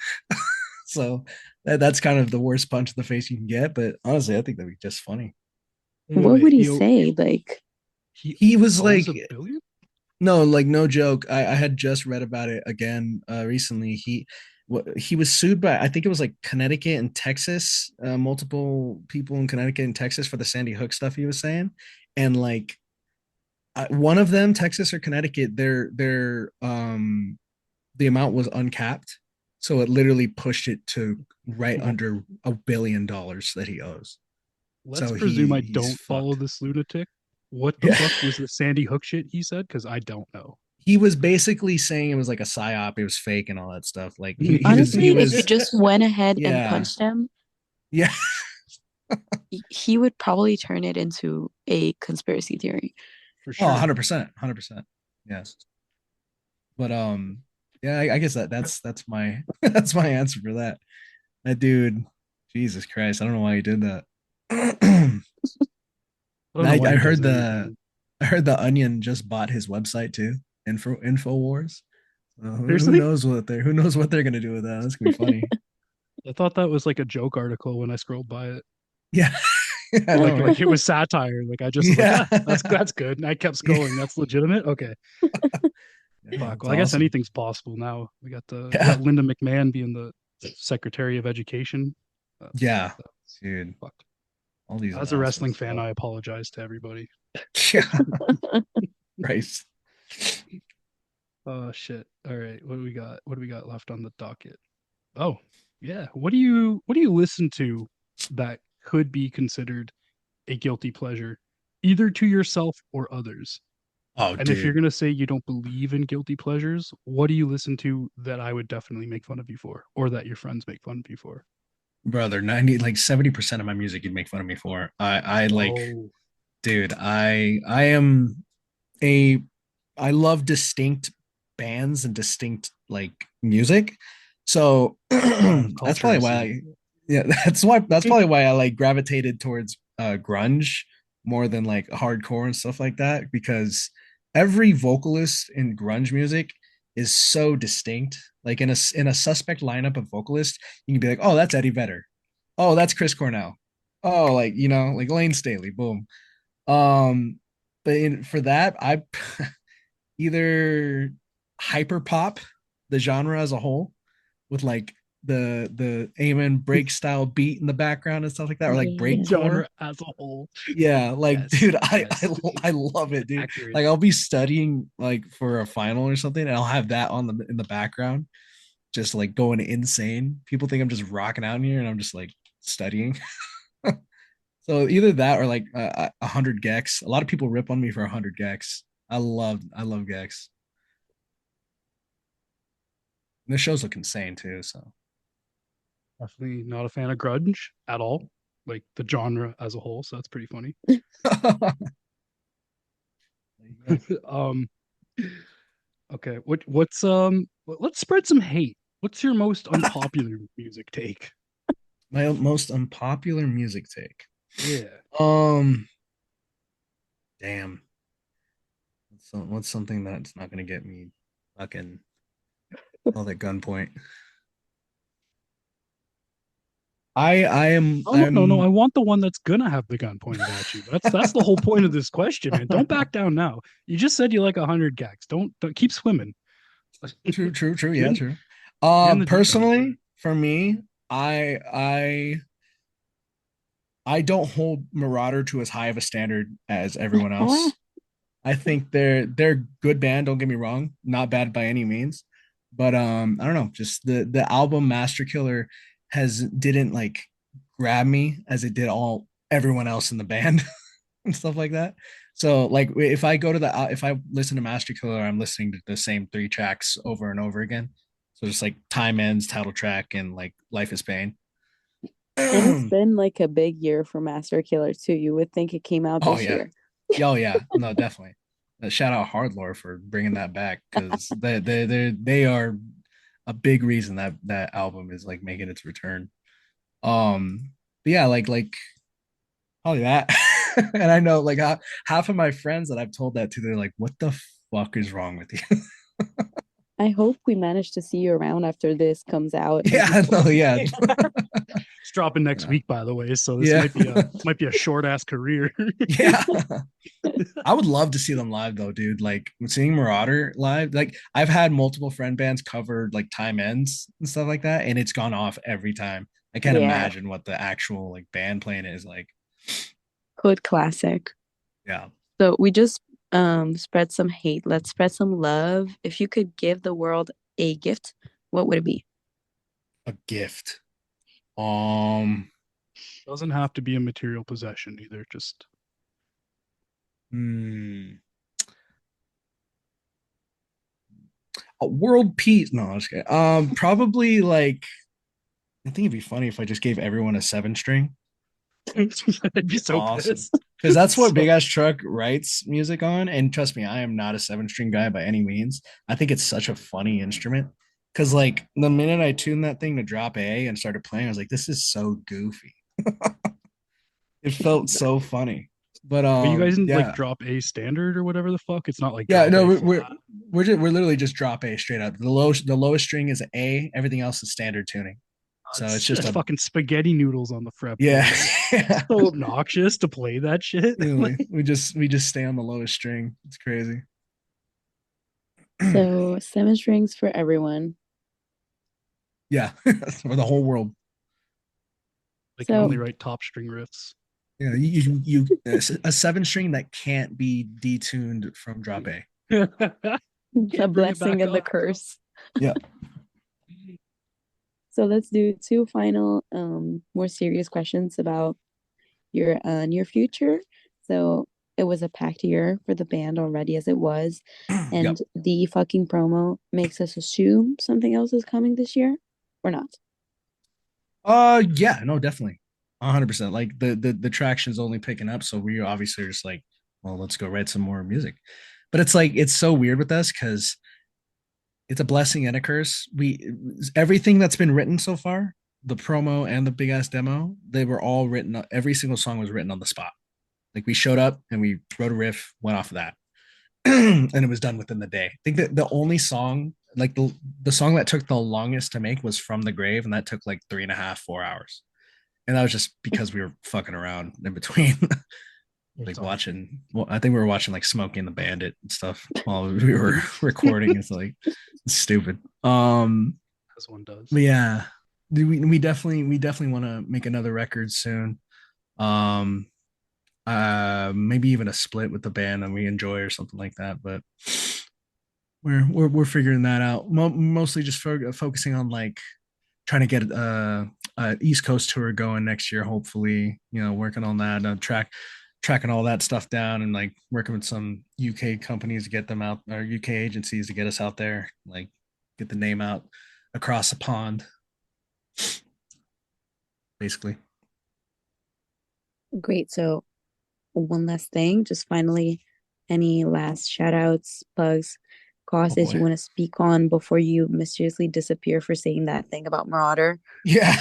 So that's kind of the worst punch in the face you can get. But honestly, I think that'd be just funny.
What would he say? Like,
He
He was
owes
like,
$1 billion?
no, like no joke. I had just read about it again recently. He was sued by I think it was like Connecticut and Texas, multiple people in Connecticut and Texas for the Sandy Hook stuff he was saying, and like one of them, Texas or Connecticut, the amount was uncapped, so it literally pushed it to right under $1 billion that he owes.
Let's
So
presume I
he's
don't follow
fucked.
this lunatic. What the
Yeah.
fuck was the Sandy Hook shit he said? Because I don't know.
He was basically saying it was like a psyop, it was fake and all that stuff. Like he
honestly, if you
was
just went ahead and
yeah.
punched him,
Yeah.
he would probably turn it into a conspiracy theory.
For
Oh,
sure.
100%. 100%. Yes. But yeah, I guess that's my that's my answer for that. That dude, Jesus Christ, I don't know why he did that.
I don't know why
I
he does
heard
anything.
the Onion just bought his website too, Infowars. Who
Seriously?
knows who knows what they're gonna do with that? That's gonna be funny.
I thought that was like a joke article when I scrolled by it.
Yeah, I know, right?
Like it was satire. Like I just was like,
Yeah,
ah, that's good. And I kept
yeah,
scrolling. That's legitimate. Okay.
yeah,
Fuck.
it's
Well, I guess
awesome.
anything's possible now. We
Yeah,
got Linda McMahon being the Secretary of Education.
yeah,
That's
dude,
fuck.
all these
As a wrestling
announcements,
fan,
though.
I apologize to everybody.
Yeah, Christ.
Oh shit. All right. What do we got? What do we got left on the docket? Oh, yeah. What do you listen to that could be considered a guilty pleasure, either to yourself or others?
Oh,
And if you're
dude,
gonna say you don't believe in guilty pleasures, what do you listen to that I would definitely make fun of you for, or that your friends make fun of you for?
brother, 90 like 70% of my music you'd make fun of me for. I like,
Oh,
dude, I am a I love distinct bands and distinct like music. So that's
culture, I
probably why
see.
I, yeah, that's probably why I like gravitated towards grunge more than like hardcore and stuff like that because every vocalist in grunge music is so distinct. Like in a suspect lineup of vocalists, you can be like, "Oh, that's Eddie Vedder. Oh, that's Chris Cornell. Oh, like, like Lane Staley, boom." Um, for that, I either hyper pop, the genre as a whole, with like the Amen break style beat in the background and stuff like that, or like
Yeah.
breakcore.
Genre as a whole.
Yeah, like
Yes,
dude,
yes.
I love it, dude.
Accurate.
Like I'll be studying like for a final or something, and I'll have that on the in the background, just like going insane. People think I'm just rocking out in here, and I'm just like studying. So either that or like 100 gex. A lot of people rip on me for 100 gex. I love gex. And the shows look insane too. So
Definitely not a fan of grunge at all, like the genre as a whole. So that's pretty funny.
yeah.
Um, okay. Let's spread some hate. What's your most unpopular music take?
My most unpopular music take.
Yeah.
Um, damn. What's something that's not gonna get me fucking held at gunpoint?
Oh no, no, no. I
I'm
want the one that's gonna have the gun pointed at you. That's the whole point of this question, man. Don't back down now. You just said you like 100 gags. Don't keep swimming.
true,
You're
yeah,
in,
true.
you're in the deep end.
Personally, for me, I I I don't hold Marauder to as high of a standard as everyone else. I think they're good band, don't get me wrong, not bad by any means. But I don't know, just the album Master Killer has didn't like grab me as it did all everyone else in the band and stuff like that. So like if I listen to Master Killer, I'm listening to the same three tracks over and over again. So just like Time Ends, title track, and like Life is Pain.
And it's
Oh
been like a big year for Master Killer too. You would think it came out this
yeah.
year.
Oh yeah, no, definitely. Shout out Hardlore for bringing that back because they are a big reason that that album is like making its return. But yeah, like probably that. And I know like half of my friends that I've told that to, they're like, "What the fuck is wrong with you?"
I hope we manage to see you around after this comes out and
Yeah,
people
no, yeah,
It's dropping next
yeah,
week, by the way. So this
yeah,
might be a short ass career.
yeah. I would love to see them live though, dude. Like seeing Marauder live, like I've had multiple friend bands covered like Time Ends and stuff like that, and it's gone off every time. I can't
yeah,
imagine what the actual like band playing is like.
hood classic.
Yeah,
So we just spread some hate. Let's spread some love. If you could give the world a gift, what would it be?
a gift. Um,
Doesn't have to be a material possession either. Just
hmm, a world peace. No, I'm just kidding. Probably like I think it'd be funny if I just gave everyone a seven string.
I'd be so
Awesome.
pissed.
Because that's what
So
Big Ass Truck writes music on. And trust me, I am not a 7 string guy by any means. I think it's such a funny instrument. Because like the minute I tuned that thing to drop A and started playing, I was like, this is so goofy. It felt so funny. But
but you guys didn't like
yeah.
drop A standard or whatever the fuck. It's not like
Yeah,
drop
no,
A
we're
flat.
we're literally just drop A straight up. The lowest string is A, everything else is standard tuning. So it's
It's
just
just
a
fucking spaghetti noodles on the
yeah.
fretboard.
Yeah.
So obnoxious to play that shit.
Really.
Like,
We just stay on the lowest string. It's crazy.
So 7 strings for everyone.
Yeah. For the whole world.
they can
So
only write top string riffs.
Yeah, a 7 string that can't be detuned from drop A.
the
Can't bring it
blessing
back
and the
up.
curse.
Yeah.
So let's do two final, more serious questions about your near future. So it was a packed year for the band already as it was,
Yep.
and the fucking promo makes us assume something else is coming this year or not.
Yeah, no, definitely. 100%. Like the traction's only picking up, so we obviously are just like, well, let's go write some more music. But it's like it's so weird with us because it's a blessing and a curse. We everything that's been written so far, the promo and the big ass demo, they were all written. Every single song was written on the spot. Like we showed up and we wrote a riff, went off of that, and it was done within the day. I think that the only song, like the song that took the longest to make, was From the Grave, and that took like 3.5, 4 hours. And that was just because we were fucking around in between. Like
It's awesome.
watching, well, I think we were watching like Smokey and the Bandit and stuff while we were recording. It's like it's stupid.
As one does.
But yeah, we definitely want to make another record soon. Um, maybe even a split with the band that we enjoy or something like that. But we're figuring that out. Mostly just focusing on like trying to get East Coast tour going next year. Hopefully, working on that tracking all that stuff down and like working with some UK companies to get them out, or UK agencies to get us out there, like get the name out across the pond, basically.
Great. So one last thing, just finally, any last shout outs, plugs,
Oh
causes
boy.
you want to speak on before you mysteriously disappear for saying that thing about Marauder?
Yeah.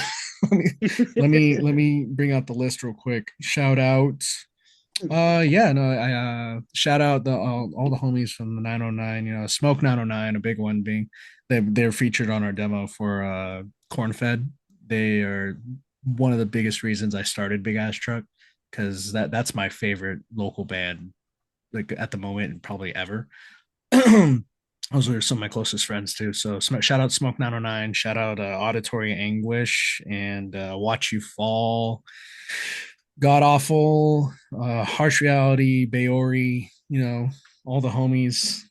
let me bring out the list real quick. Shout out. Yeah, no, I shout out all the homies from the 909, Smoke 909, a big one being they're featured on our demo for Corn Fed. They are one of the biggest reasons I started Big Ass Truck, because that's my favorite local band, like at the moment and probably ever. Those are some of my closest friends too. So shout out Smoke 909, shout out Auditory Anguish and Watch You Fall, God Awful, Harsh Reality, Baori, all the homies.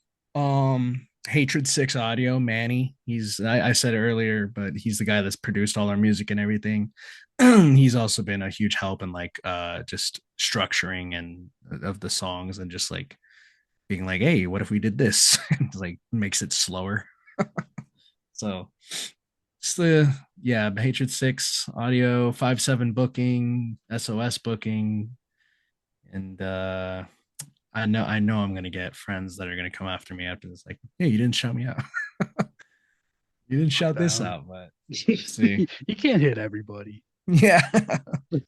Hatred 6 Audio, Manny. I said it earlier, but he's the guy that's produced all our music and everything. He's also been a huge help in like just structuring and of the songs and just like being like, hey, what if we did this? Like makes it slower. So it's the yeah, Hatred 6 Audio, 5-7 Booking, SOS Booking, and I know I'm gonna get friends that are gonna come after me after this, like, hey, you didn't shout me out. You didn't shout this
Down.
out, but see.
You can't hit everybody.
Yeah.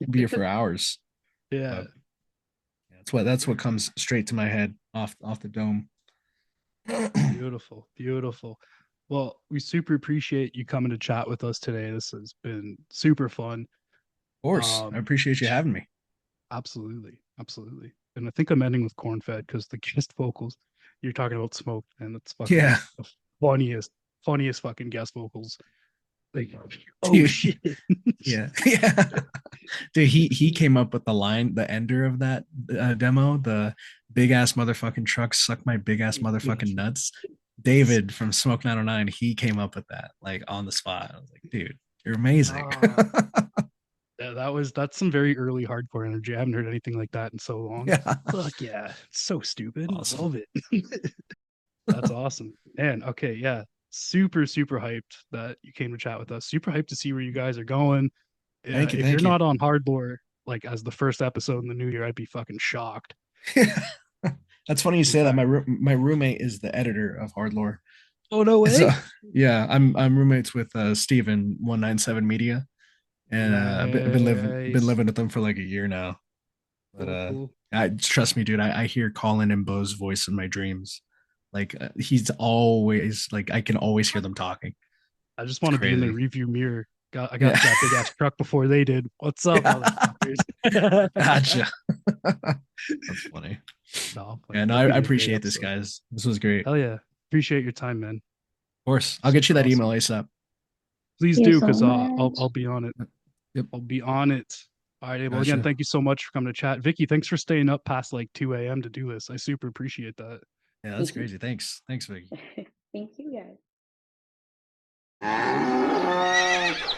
Be here for hours.
Yeah.
But yeah, that's what comes straight to my head off the dome. Of
Beautiful. Beautiful. Well, we super appreciate you coming to chat with us today. This has been super fun.
course. I
Um,
appreciate you having me.
absolutely. Absolutely. And I think I'm ending with corn fed because the guest vocals, you're talking about smoke, and it's fucking
Yeah.
the funniest fucking guest vocals. Like, oh
Dude.
shit.
Yeah. Yeah. Dude, he came up with the line, the ender of that demo, the big ass motherfucking truck suck my big ass motherfucking nuts. David from Smoke 909, he came up with that like on the spot. I was like, dude, you're amazing.
Ah, yeah, that's some very early hardcore energy. I haven't heard anything like that in so long.
Yeah.
Fuck yeah. It's so stupid.
Awesome.
Love it. That's awesome. Man, okay, yeah. Super, super hyped that you came to chat with us. Super hyped to see where you guys are going.
Thank you.
If you're
Thank you.
not on hardcore, like as the first episode in the new year, I'd be fucking shocked.
That's funny you say that. My roommate is the editor of Hard Lore.
Oh no way!
So yeah, I'm roommates with Steven 197 Media, and been
Nice.
living with them for like a year now. But
Cool.
trust me, dude, I hear Colin and Bo's voice in my dreams. Like he's always like I can always hear them talking.
I just
It's
want to be in the
crazy.
review mirror. I got
Yeah.
that big ass truck before they did. What's up, motherfuckers?
Gotcha. That's funny.
No,
Yeah, no,
that'd
I
be a great
appreciate this,
episode.
guys. This was great. Of
Hell yeah. Appreciate your time, man.
course, I'll get you
Super
that email
awesome.
ASAP.
Please
you
do,
so
because
much.
I'll be on it.
Yep.
I'll be on it. All right, Abel. Again,
Gotcha.
thank you so much for coming to chat. Vicky, thanks for staying up past like 2 a.m. to do this. I super appreciate that.
Yeah, that's crazy. Thanks, Vicky.
Thank you guys.